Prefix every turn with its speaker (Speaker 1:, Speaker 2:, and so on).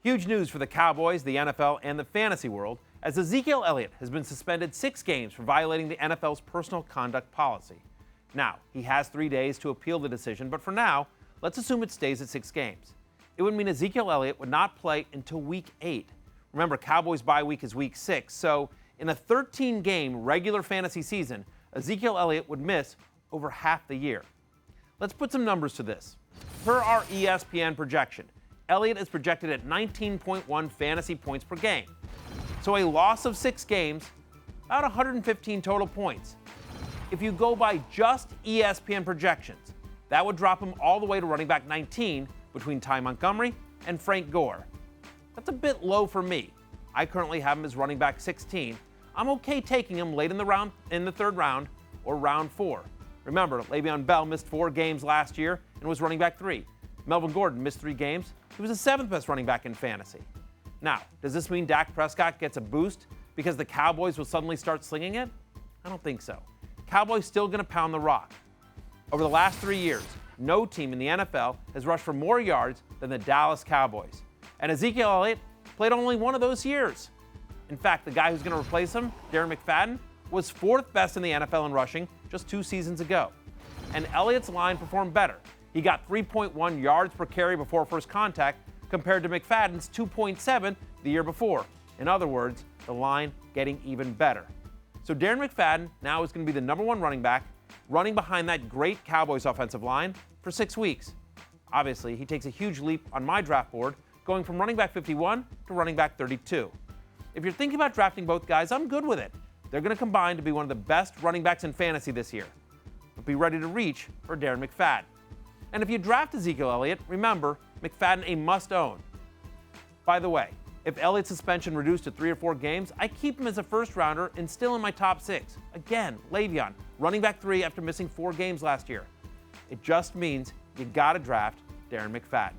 Speaker 1: Huge news for the Cowboys, the NFL, and the fantasy world, as Ezekiel Elliott has been suspended 6 games for violating the NFL's personal conduct policy. Now, he has 3 days to appeal the decision, but for now, let's assume it stays at 6 games. It would mean Ezekiel Elliott would not play until Week 8. Remember, Cowboys bye week is Week 6, so in a 13-game regular fantasy season, Ezekiel Elliott would miss over half the year. Let's put some numbers to this. Per our ESPN projection, Elliott is projected at 19.1 fantasy points per game. So a loss of 6 games, about 115 total points. If you go by just ESPN projections, that would drop him all the way to running back 19 between Ty Montgomery and Frank Gore. That's a bit low for me. I currently have him as running back 16. I'm okay taking him late in the third round or round 4. Remember, Le'Veon Bell missed 4 games last year and was running back 3. Melvin Gordon missed 3 games. He was the 7th best running back in fantasy. Now, does this mean Dak Prescott gets a boost because the Cowboys will suddenly start slinging it? I don't think so. Cowboys still going to pound the rock. Over the last 3 years, no team in the NFL has rushed for more yards than the Dallas Cowboys. And Ezekiel Elliott played only one of those years. In fact, the guy who's going to replace him, Darren McFadden, was 4th best in the NFL in rushing just 2 seasons ago. And Elliott's line performed better. He got 3.1 yards per carry before first contact compared to McFadden's 2.7 the year before. In other words, the line getting even better. So Darren McFadden now is going to be the #1 running back, running behind that great Cowboys offensive line for 6 weeks. Obviously, he takes a huge leap on my draft board, going from running back 51 to running back 32. If you're thinking about drafting both guys, I'm good with it. They're going to combine to be one of the best running backs in fantasy this year. But be ready to reach for Darren McFadden. And if you draft Ezekiel Elliott, remember, McFadden a must-own. By the way, if Elliott's suspension reduced to 3 or 4 games, I keep him as a first-rounder and still in my top 6. Again, Le'Veon, running back 3 after missing 4 games last year. It just means you got to draft Darren McFadden.